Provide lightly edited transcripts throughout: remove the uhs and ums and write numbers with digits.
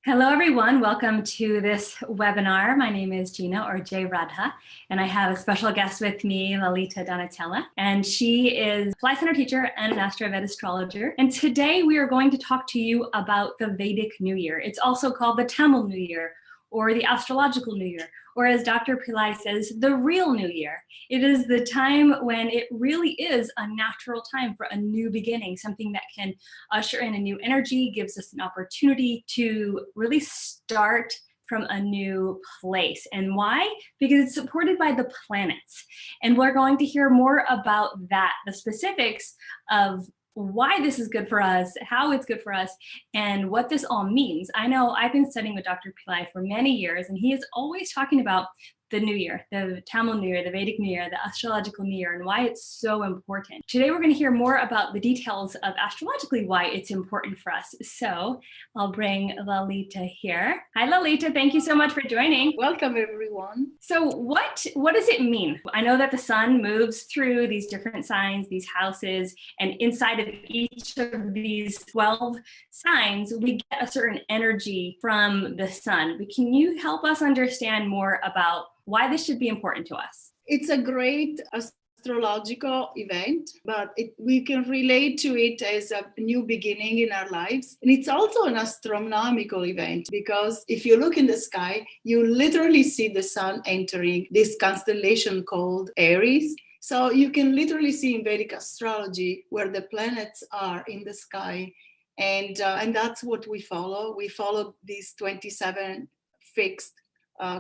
Hello, everyone. Welcome to this webinar. My name is Gina, or Jay Radha, and I have a special guest with me, Lalita Donatella, and she is a Pillai Center teacher and an Astro-Vedic astrologer. And today we are going to talk to you about the Vedic New Year. It's also called the Tamil New Year, or the astrological New Year, or as Dr. Pillai says, the real New Year. It is the time when it really is a natural time for a new beginning, something that can usher in a new energy, gives us an opportunity to really start from a new place. And why? Because it's supported by the planets. And we're going to hear more about that, the specifics of why this is good for us, how it's good for us, and what this all means. I know I've been studying with Dr. Pillai for many years, and he is always talking about the New Year, the Tamil New Year, the Vedic New Year, the astrological New Year, and why it's so important. Today, we're going to hear more about the details of astrologically why it's important for us. So I'll bring Lalita here. Hi, Lalita. Thank you so much for joining. Welcome, everyone. So what does it mean? I know that the sun moves through these different signs, these houses, and inside of each of these 12 signs, we get a certain energy from the sun. But can you help us understand more about why this should be important to us? It's a great astrological event, but we can relate to it as a new beginning in our lives. And it's also an astronomical event because if you look in the sky, you literally see the sun entering this constellation called Aries. So you can literally see in Vedic astrology where the planets are in the sky. And that's what we follow. We follow these 27 fixed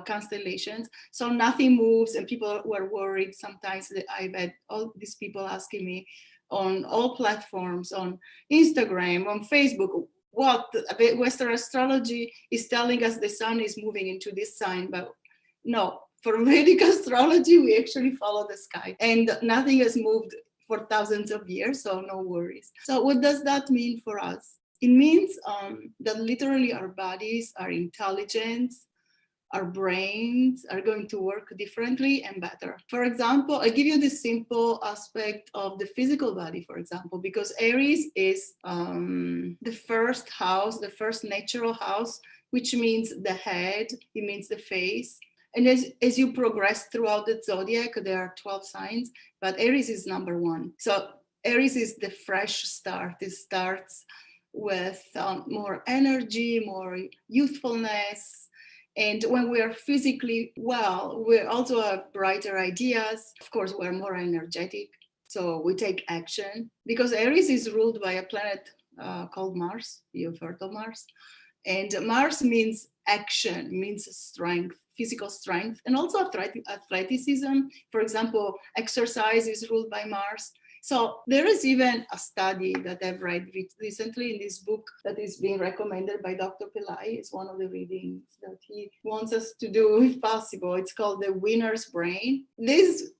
constellations, so nothing moves, and people were worried sometimes. That I've had all these people asking me on all platforms, on Instagram, on Facebook, what Western astrology is telling us the sun is moving into this sign. But no, for Vedic astrology, we actually follow the sky, and nothing has moved for thousands of years, so no worries. So what does that mean for us? It means that literally our bodies, our intelligence, our brains are going to work differently and better. For example, I give you the simple aspect of the physical body, for example, because Aries is the first house, the first natural house, which means the head, it means the face. And as you progress throughout the zodiac, there are 12 signs, but Aries is number one. So Aries is the fresh start. It starts with more energy, more youthfulness. And when we are physically well, we also have brighter ideas. Of course, we're more energetic, so we take action. Because Aries is ruled by a planet called Mars. You've heard of Mars. And Mars means action, means strength, physical strength, and also athleticism. For example, exercise is ruled by Mars. So there is even a study that I've read recently in this book that is being recommended by Dr. Pillai. It's one of the readings that he wants us to do if possible. It's called The Winner's Brain. This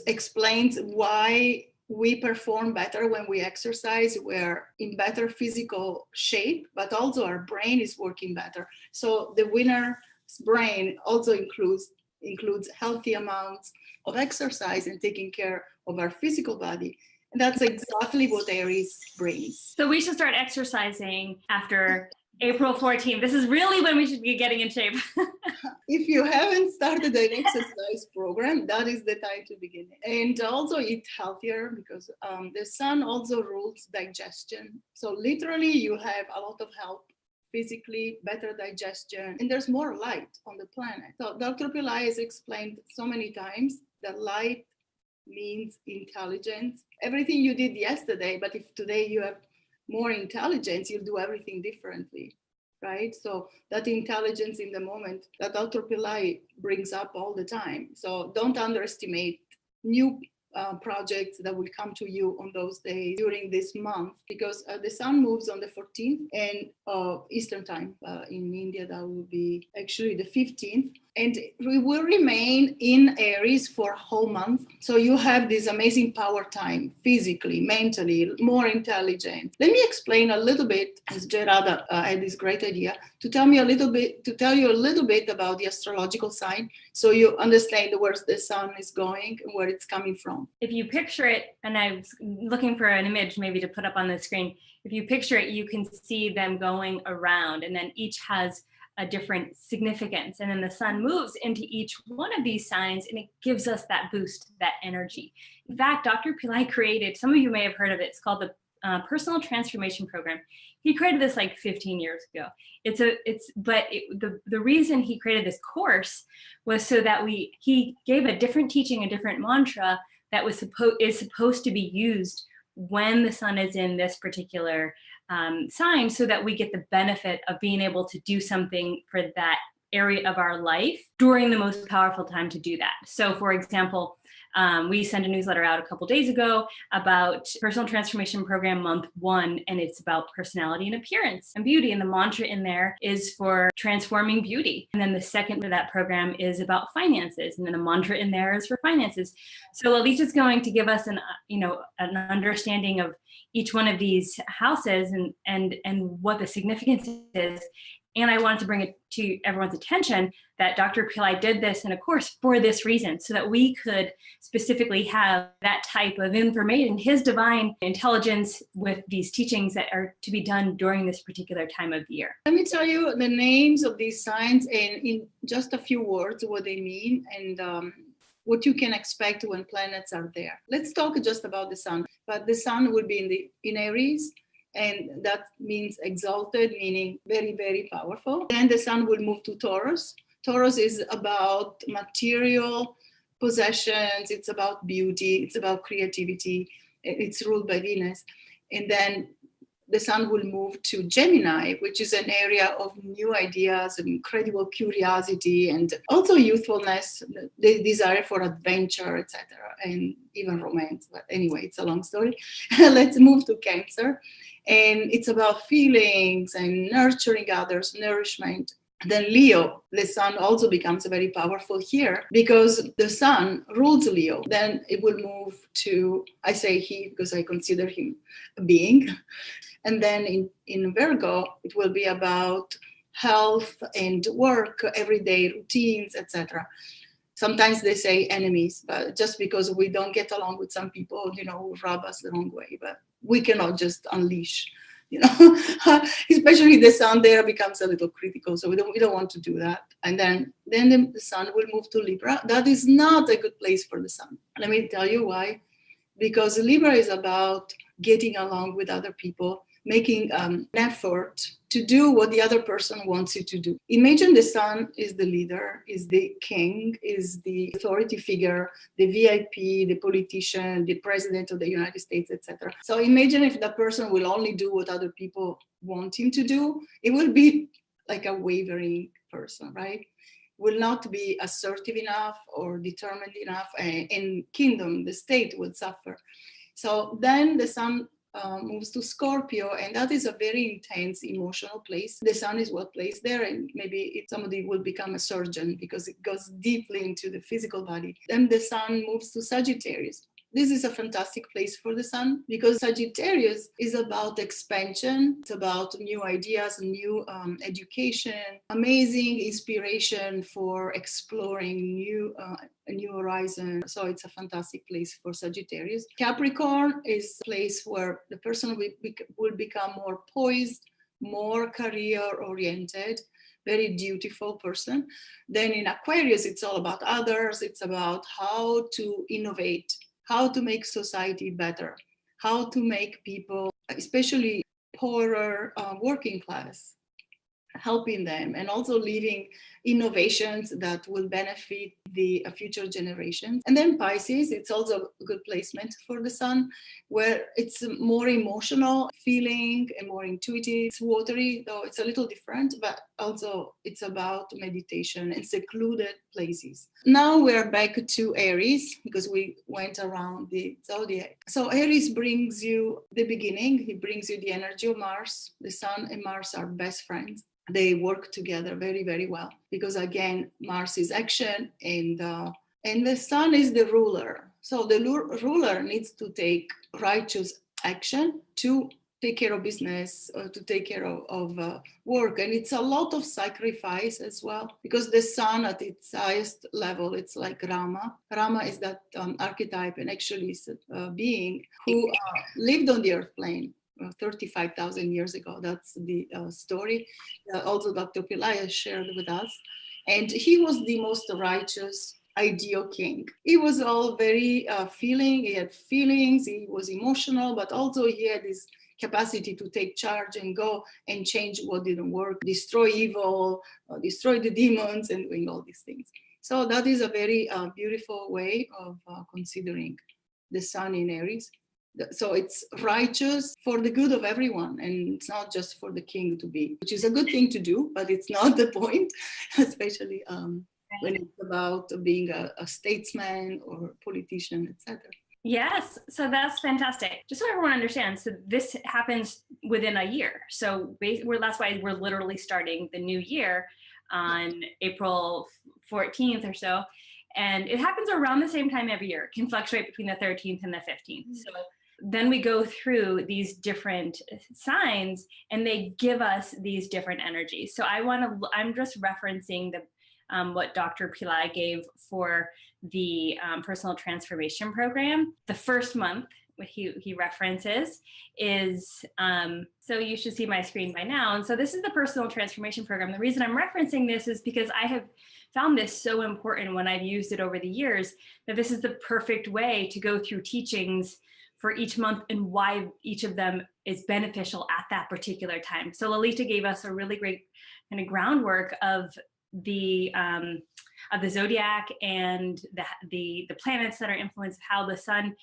explains why we perform better when we exercise. We're in better physical shape, but also our brain is working better. So the winner's brain also includes healthy amounts of exercise and taking care of our physical body. And that's exactly what Aries brings. So we should start exercising after April 14th. This is really when we should be getting in shape. If you haven't started an exercise program, that is the time to begin. And also eat healthier, because the sun also rules digestion. So literally you have a lot of help physically, better digestion, and there's more light on the planet. So Dr. Pillai has explained so many times that light means intelligence. Everything you did yesterday, but if today you have more intelligence, you'll do everything differently, right? So that intelligence in the moment that Dr. Pillai brings up all the time. So don't underestimate new projects that will come to you on those days during this month, because the sun moves on the 14th and Eastern time. In India, that will be actually the 15th. And we will remain in Aries for a whole month. So you have this amazing power time, physically, mentally, more intelligent. Let me explain a little bit, as Gerada had this great idea, to tell you a little bit about the astrological sign, so you understand where the sun is going and where it's coming from. If you picture it, and I was looking for an image maybe to put up on the screen, if you picture it, you can see them going around, and then each has a different significance. And then the sun moves into each one of these signs, and it gives us that boost, that energy. In fact, Dr. Pillai created, some of you may have heard of it, it's called the Personal Transformation Program. He created this like 15 years ago. The reason he created this course was so that he gave a different teaching, a different mantra that is supposed to be used when the sun is in this particular sign, so that we get the benefit of being able to do something for that area of our life during the most powerful time to do that. So for example, we sent a newsletter out a couple days ago about Personal Transformation Program Month 1, and it's about personality and appearance and beauty. And the mantra in there is for transforming beauty. And then the second of that program is about finances. And then the mantra in there is for finances. So Alicia's going to give us an understanding of each one of these houses and what the significance is. And I wanted to bring it to everyone's attention that Dr. Pillai did this in a course for this reason, so that we could specifically have that type of information, his divine intelligence, with these teachings that are to be done during this particular time of year. Let me tell you the names of these signs and in just a few words what they mean and what you can expect when planets are there. Let's talk just about the sun. But the sun will be in Aries, and that means exalted, meaning very, very powerful. Then the sun will move to Taurus. Taurus is about material possessions, it's about beauty, it's about creativity, it's ruled by Venus. And then the sun will move to Gemini, which is an area of new ideas and incredible curiosity and also youthfulness, the desire for adventure, etc., and even romance. But anyway, it's a long story. Let's move to Cancer. And it's about feelings and nurturing others, nourishment. Then Leo, the sun also becomes very powerful here because the sun rules Leo. Then it will move to, I say he because I consider him a being. And then in Virgo, it will be about health and work, everyday routines, etc. Sometimes they say enemies, but just because we don't get along with some people, who rub us the wrong way. But we cannot just unleash, especially the sun there becomes a little critical. So we don't want to do that. And then the sun will move to Libra. That is not a good place for the sun. Let me tell you why. Because Libra is about getting along with other people, making an effort to do what the other person wants you to do. Imagine the sun is the leader, is the king, is the authority figure, the VIP, the politician, the president of the United States, etc. So imagine if the person will only do what other people want him to do, it will be like a wavering person, right? Will not be assertive enough or determined enough, and kingdom, the state, would suffer. So then the sun moves to Scorpio, and that is a very intense emotional place. The sun is well placed there, and maybe somebody will become a surgeon because it goes deeply into the physical body. Then the sun moves to Sagittarius. This is a fantastic place for the sun because Sagittarius is about expansion. It's about new ideas, new education, amazing inspiration for exploring a new horizon. So it's a fantastic place for Sagittarius. Capricorn is a place where the person will become more poised, more career oriented, very dutiful person. Then in Aquarius, it's all about others. It's about how to innovate, how to make society better, how to make people, especially poorer working class, helping them, and also leaving innovations that will benefit the future generations. And then Pisces, it's also a good placement for the sun, where it's more emotional feeling and more intuitive. It's watery, though it's a little different, but also it's about meditation and secluded places. Now we're back to Aries because we went around the zodiac. So Aries brings you the beginning. He brings you the energy of Mars. The sun and Mars are best friends. They work together very, very well. because again, Mars is action, and the sun is the ruler. So the ruler needs to take righteous action to take care of business, to take care of work. And it's a lot of sacrifice as well, because the sun at its highest level, it's like Rama. Rama is that archetype, and actually is a being who lived on the earth plane 35,000 years ago. That's the story. Also, Dr. Pillai shared with us. And he was the most righteous, ideal king. He was all very he had feelings, he was emotional, but also he had this capacity to take charge and go and change what didn't work, destroy evil, destroy the demons, and doing all these things. So that is a very beautiful way of considering the sun in Aries. So it's righteous for the good of everyone, and it's not just for the king to be, which is a good thing to do, but it's not the point, especially when it's about being a statesman or politician, etc. Yes, so that's fantastic. Just so everyone understands, so this happens within a year. So that's why we're literally starting the new year on April 14th or so. And it happens around the same time every year. It can fluctuate between the 13th and the 15th. So then we go through these different signs and they give us these different energies. So I'm just referencing what Dr. Pillai gave for the personal transformation program. The first month, what he references is, so you should see my screen by now. And so this is the personal transformation program. The reason I'm referencing this is because I have found this so important when I've used it over the years, that this is the perfect way to go through teachings for each month and why each of them is beneficial at that particular time. So Lalita gave us a really great kind of groundwork of the zodiac and the planets that are influenced, how the sun,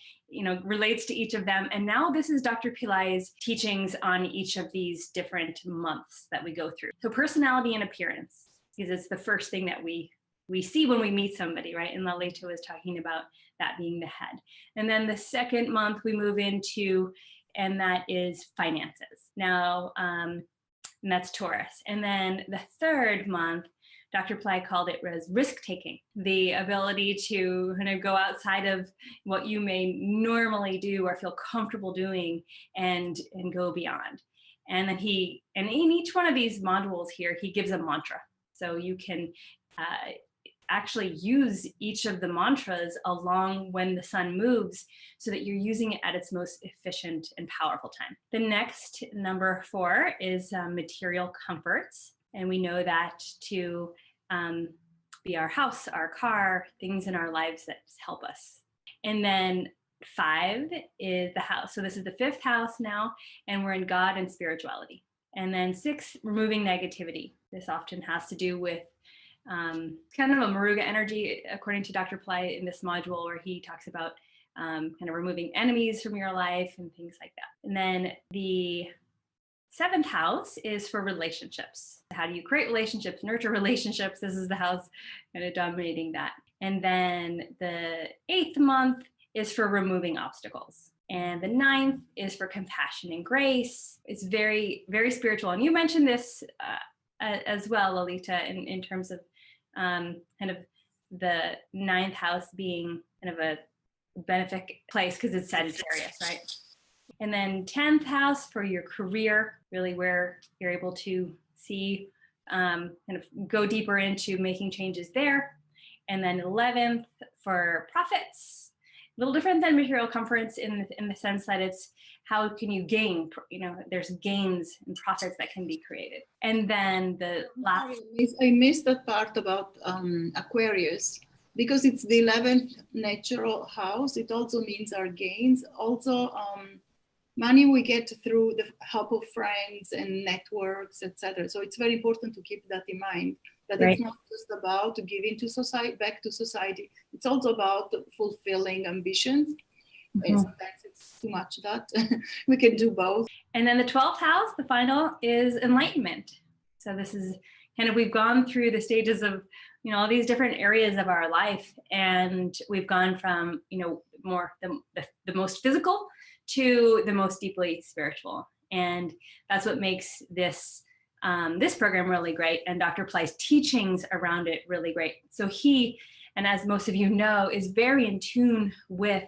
relates to each of them. And now this is Dr. Pillai's teachings on each of these different months that we go through. So personality and appearance, because it's the first thing that we see when we meet somebody, right? And Lalita was talking about that being the head. And then the second month we move into, and that is finances. Now, and that's Taurus. And then the third month, Dr. Pillai called it risk-taking, the ability to kind of go outside of what you may normally do or feel comfortable doing and go beyond. And then in each one of these modules here, he gives a mantra. So you can actually use each of the mantras along when the sun moves so that you're using it at its most efficient and powerful time. The next, number 4, is material comforts. And we know that to be our house, our car, things in our lives that help us. And then 5 is the house. So this is the 5th house now, and we're in God and spirituality. And then 6, removing negativity. This often has to do with kind of a Maruga energy, according to Dr. Pillai in this module, where he talks about kind of removing enemies from your life and things like that. And then the 7th house is for relationships. How do you create relationships, nurture relationships? This is the house kind of dominating that. And then the 8th month is for removing obstacles. And the 9th is for compassion and grace. It's very, very spiritual. And you mentioned this as well, Lalita, in terms of kind of the 9th house being kind of a benefic place because it's Sagittarius, right? And then 10th house for your career, really where you're able to see, kind of go deeper into making changes there. And then 11th for profits, a little different than material comforts in the sense that it's how can you gain, there's gains and profits that can be created. And then the last. I missed that part about Aquarius, because it's the 11th natural house. It also means our gains. Also, money we get through the help of friends and networks, etc. So it's very important to keep that in mind, that It's not just about giving to society, back to society. It's also about fulfilling ambitions. Mm-hmm. And sometimes it's too much that we can do both. And then the 12th house, the final, is enlightenment. So this is kind of, we've gone through the stages of, all these different areas of our life, and we've gone from, more the most physical to the most deeply spiritual. And that's what makes this this program really great, and Dr. Pillai's teachings around it really great. So he, and as most of you know, is very in tune with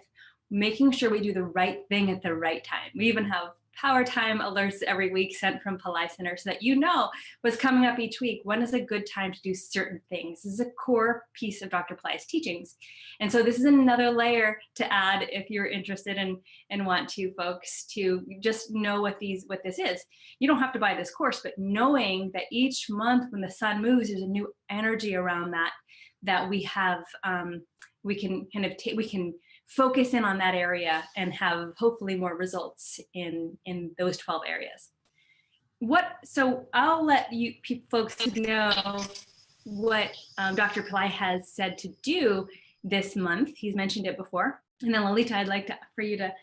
making sure we do the right thing at the right time. We even have power time alerts every week sent from Pillai Center so that you know what's coming up each week. When is a good time to do certain things? This is a core piece of Dr. Pillai's teachings. And so this is another layer to add if you're interested and want to, folks, to just know what this is. You don't have to buy this course, but knowing that each month when the sun moves, there's a new energy around that we have, we can focus in on that area and have hopefully more results in those 12 areas. So I'll let you folks know what Dr. Pillai has said to do this month. He's mentioned it before. And then Lalita, I'd like for you to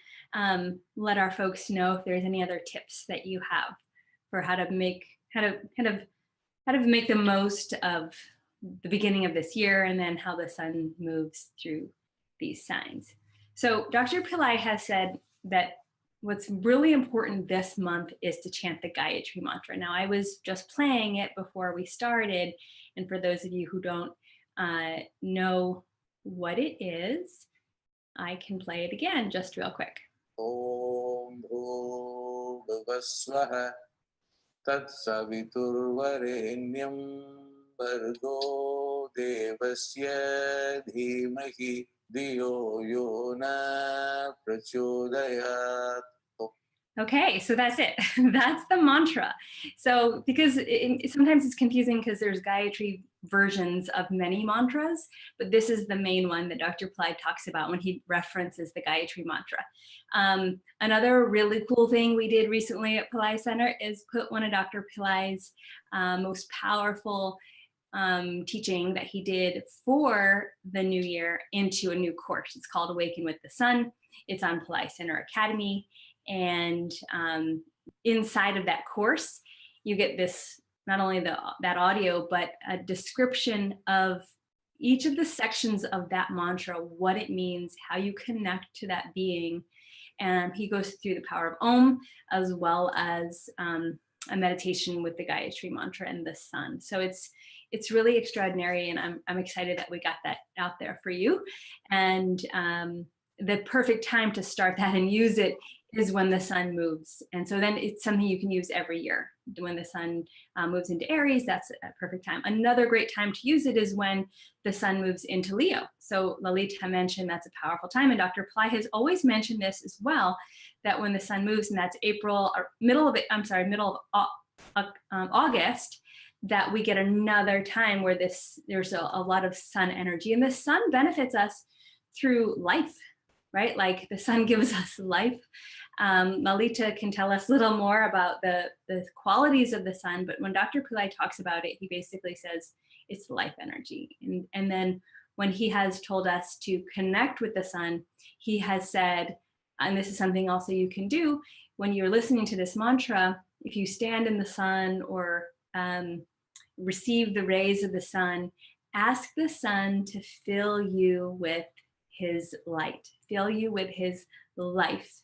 let our folks know if there's any other tips that you have for how to make the most of the beginning of this year, and then how the sun moves through these signs. So Dr. Pillai has said that what's really important this month is to chant the Gayatri mantra. Now, I was just playing it before we started, and for those of you who don't know what it is, I can play it again just real quick. Om Bhuvasvaha Tat Saviturvarenyam Bhargo Devasya Dhimahi Diyo Yona Prachodayat. Okay, so that's it. That's the mantra. So because sometimes it's confusing because there's Gayatri versions of many mantras, but this is the main one that Dr. Pillai talks about when he references the Gayatri mantra. Another really cool thing we did recently at Pillai Center is put one of Dr. Pillai's most powerful teaching that he did for the new year into a new course. It's called Awaken with the Sun. It's on Pillai Center Academy. And inside of that course, you get this, not only that audio, but a description of each of the sections of that mantra, what it means, how you connect to that being. And he goes through the power of Om, as well as a meditation with the Gayatri mantra and the sun. So it's really extraordinary, and I'm excited that we got that out there for you. And the perfect time to start that and use it is when the sun moves. And so then it's something you can use every year. When the sun moves into Aries, that's a perfect time. Another great time to use it is when the sun moves into Leo. So Lalita mentioned that's a powerful time, and Dr. Pillai has always mentioned this as well, that when the sun moves, and that's middle of August, that we get another time where there's a lot of sun energy, and the sun benefits us through life, right? Like the sun gives us life. Lalita can tell us a little more about the qualities of the sun, but when Dr. Pillai talks about it, he basically says it's life energy. And then when he has told us to connect with the sun, he has said, and this is something also you can do when you're listening to this mantra, if you stand in the sun or receive the rays of the sun, ask the sun to fill you with his light, fill you with his life.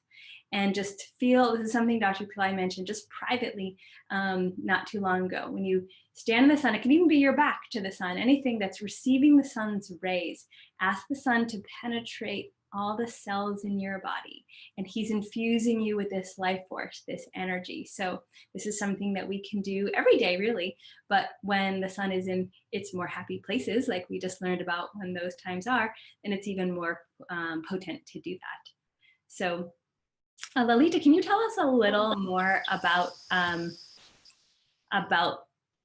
And just feel, this is something Dr. Pillai mentioned just privately not too long ago. When you stand in the sun, it can even be your back to the sun, anything that's receiving the sun's rays, ask the sun to penetrate all the cells in your body. And he's infusing you with this life force, this energy. So this is something that we can do every day, really. But when the sun is in its more happy places, like we just learned about when those times are, then it's even more potent to do that. So Lalita, can you tell us a little more about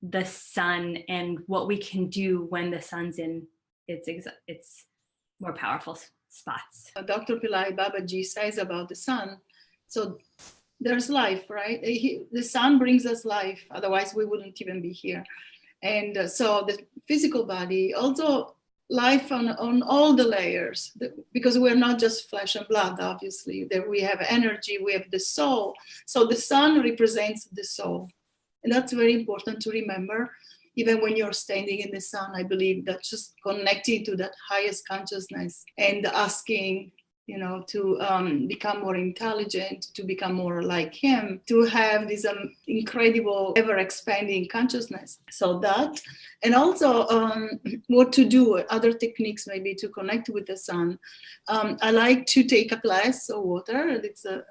the sun and what we can do when the sun's in its more powerful spots? Dr. Pillai Babaji says about the sun, so there's life, right? The sun brings us life, otherwise we wouldn't even be here. And so the physical body, also life on all the layers, because we're not just flesh and blood, obviously. There we have energy, we have the soul. So the sun represents the soul. And that's very important to remember. Even when you're standing in the sun, I believe that just connecting to that highest consciousness and asking you know, to become more intelligent, to become more like him, to have this incredible, ever-expanding consciousness. So that, and also what to do, other techniques maybe to connect with the sun. I like to take a glass of water. It's a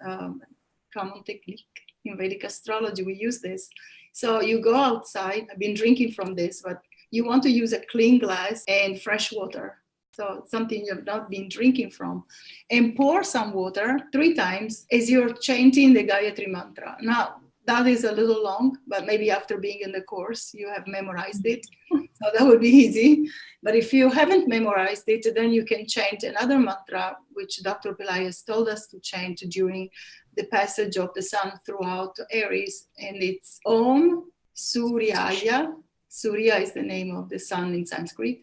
common technique in Vedic astrology. We use this. So you go outside. I've been drinking from this, but you want to use a clean glass and fresh water. So something you have not been drinking from, and pour some water 3 times as you're chanting the Gayatri mantra. Now, that is a little long, but maybe after being in the course, you have memorized it. So that would be easy. But if you haven't memorized it, then you can chant another mantra, which Dr. Pillai has told us to chant during the passage of the sun throughout Aries. And it's Om Suryaya. Surya is the name of the sun in Sanskrit.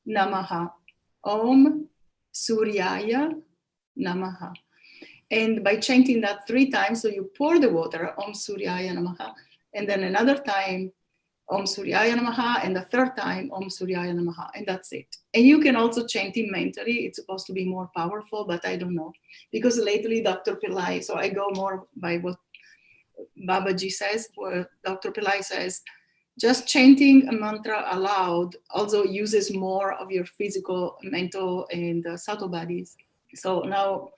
Namaha. Om Suryaya Namaha. And by chanting that 3 times, so you pour the water, Om Suryaya Namaha, and then another time, Om Suryaya Namaha, and the 3rd time, Om Suryaya Namaha, and that's it. And you can also chant it mentally. It's supposed to be more powerful, but I don't know. Because lately, Dr. Pillai, so I go more by what Babaji says, where Dr. Pillai says, just chanting a mantra aloud also uses more of your physical, mental, and subtle bodies. So now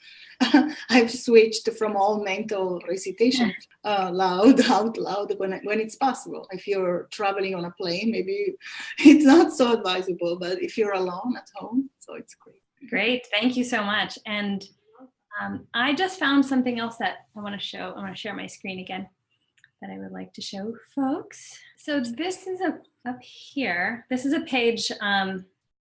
I've switched from all mental recitation loud, out loud when it's possible. If you're traveling on a plane, maybe it's not so advisable, but if you're alone at home, so it's great. Great, thank you so much. And I just found something else that I want to show. I want to share my screen again that I would like to show folks. So this is up here. This is a page,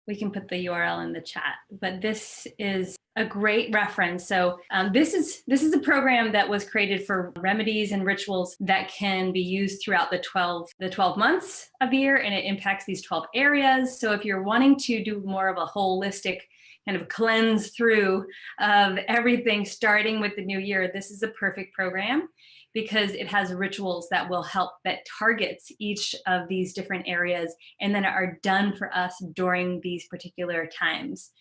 we can put the URL in the chat, but this is a great reference. So this is a program that was created for remedies and rituals that can be used throughout the 12 months of the year, and it impacts these 12 areas. So if you're wanting to do more of a holistic kind of cleanse through of everything starting with the new year, this is a perfect program, because it has rituals that will help, that targets each of these different areas and then are done for us during these particular times.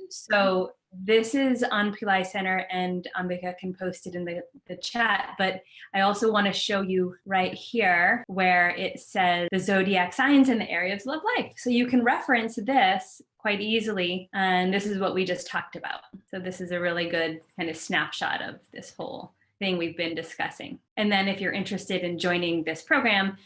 So this is on Pillai Center, and Ambika can post it in the chat, but I also want to show you right here where it says the zodiac signs and the areas of life. So you can reference this quite easily, and this is what we just talked about. So this is a really good kind of snapshot of this whole thing we've been discussing. And then if you're interested in joining this program,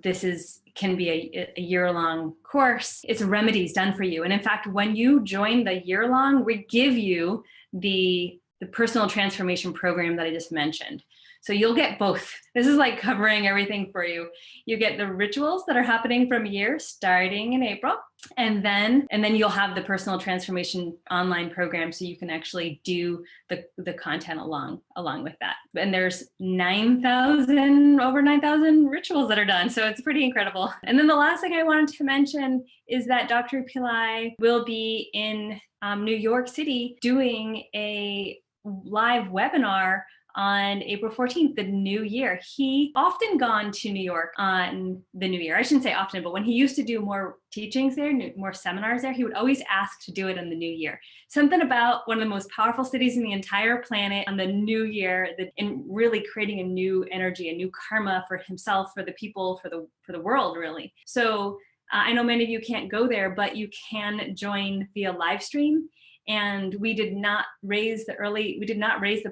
this can be a year-long course. It's remedies done for you. And in fact, when you join the year-long, we give you the personal transformation program that I just mentioned. So you'll get both. This is like covering everything for you. You get the rituals that are happening from a year starting in April, and then you'll have the personal transformation online program, so you can actually do the content along with that. And there's over 9,000 rituals that are done, so it's pretty incredible. And then the last thing I wanted to mention is that Dr. Pillai will be in New York City doing a live webinar on April 14th, the new year. He often gone to New York on the new year. I shouldn't say often, but when he used to do more teachings there, more seminars there, he would always ask to do it on the new year. Something about one of the most powerful cities in the entire planet on the new year, and really creating a new energy, a new karma for himself, for the people, for the world, really. So I know many of you can't go there, but you can join via live stream. And we did not raise the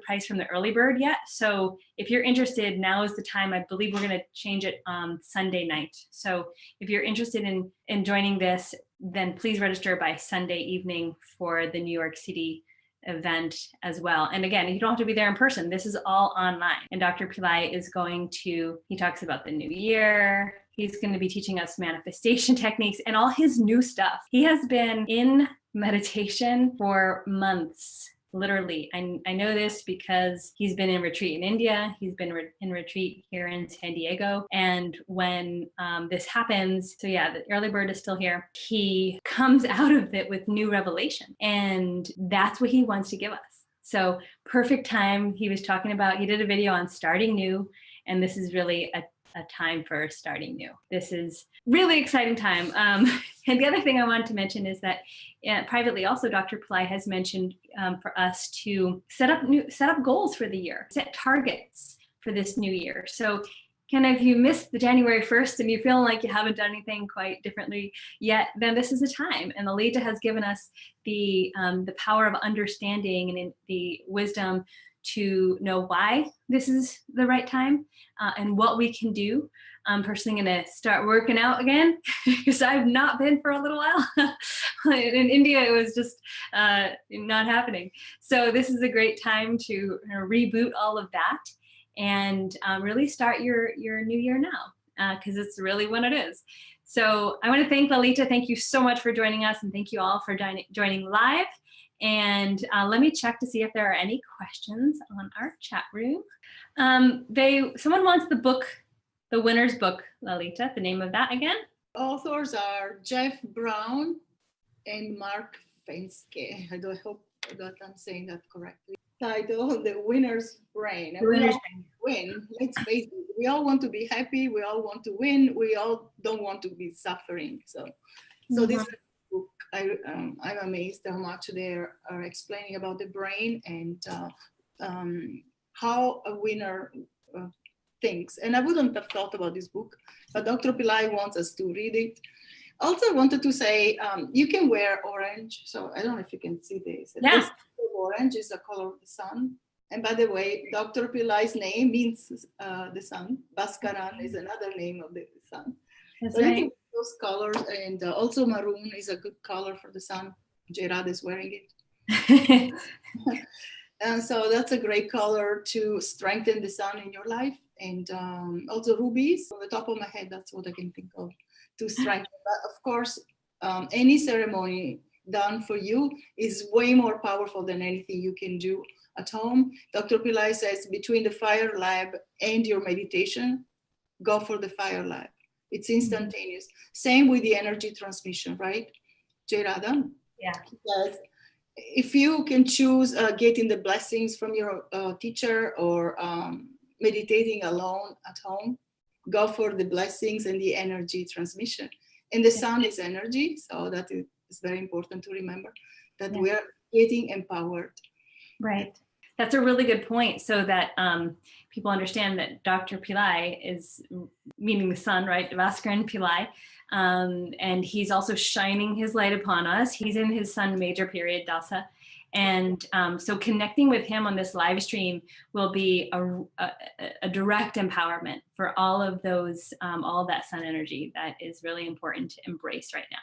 price from the early bird yet. So if you're interested, now is the time. I believe we're going to change it on Sunday night. So if you're interested in joining this, then please register by Sunday evening for the New York City event as well. And again, you don't have to be there in person. This is all online. And Dr. Pillai is he talks about the new year. He's going to be teaching us manifestation techniques and all his new stuff. He has been in meditation for months, literally. I know this because he's been in retreat in India. He's been in retreat here in San Diego. And when this happens, so yeah, the early bird is still here. He comes out of it with new revelation. And that's what he wants to give us. So perfect time. He was talking about, he did a video on starting new. And this is really a time for starting new. This is really exciting time. And the other thing I wanted to mention is that privately also Dr. Pillai has mentioned for us to set up goals for the year, set targets for this new year. So kind of if you missed the January 1st and you feel like you haven't done anything quite differently yet, then this is the time. And Lalita has given us the power of understanding and the wisdom to know why this is the right time and what we can do. I'm personally going to start working out again because I've not been for a little while. In India, it was just not happening. So this is a great time to reboot all of that and really start your new year now because it's really when it is. So I want to thank Lalita. Thank you so much for joining us, and thank you all for joining live. And let me check to see if there are any questions on our chat room. Someone wants the book, the winner's book, Lalita, the name of that again? Authors are Jeff Brown and Mark Fenske. I hope that I'm saying that correctly. Title, The Winner's Brain. And we all win, let's face it. We all want to be happy. We all want to win. We all don't want to be suffering. So this book, I'm amazed how much they are explaining about the brain and how a winner thinks. And I wouldn't have thought about this book, but Dr. Pillai wants us to read it. Also wanted to say, you can wear orange. So I don't know if you can see this. Yeah. This orange is the color of the sun. And by the way, Dr. Pillai's name means the sun. Bhaskaran is another name of the sun. That's so right. you can wear those colors, and also maroon is a good color for the sun. J-Rad is wearing it. And so that's a great color to strengthen the sun in your life. And also rubies, on the top of my head, that's what I can think of to strengthen. But of course, any ceremony done for you is way more powerful than anything you can do at home. Dr. Pillai says between the fire lab and your meditation, go for the fire lab. It's instantaneous. Same with the energy transmission, right, J-Radha? Yeah. Because if you can choose getting the blessings from your teacher or meditating alone at home, go for the blessings and the energy transmission. And the sun is energy, so that is very important to remember that we are getting empowered. Right. That's a really good point, so that people understand that Dr. Pillai is meaning the sun, right? Bhaskaran Pillai. And he's also shining his light upon us. He's in his sun major period, Dasa. And so connecting with him on this live stream will be a direct empowerment for all of those, all of that sun energy that is really important to embrace right now.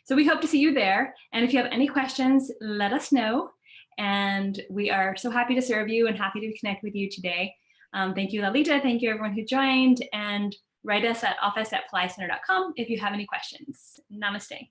So we hope to see you there. And if you have any questions, let us know. And we are so happy to serve you and happy to connect with you today. Thank you, Lalita. Thank you, everyone who joined. And write us at office@pillaicenter.com if you have any questions. Namaste.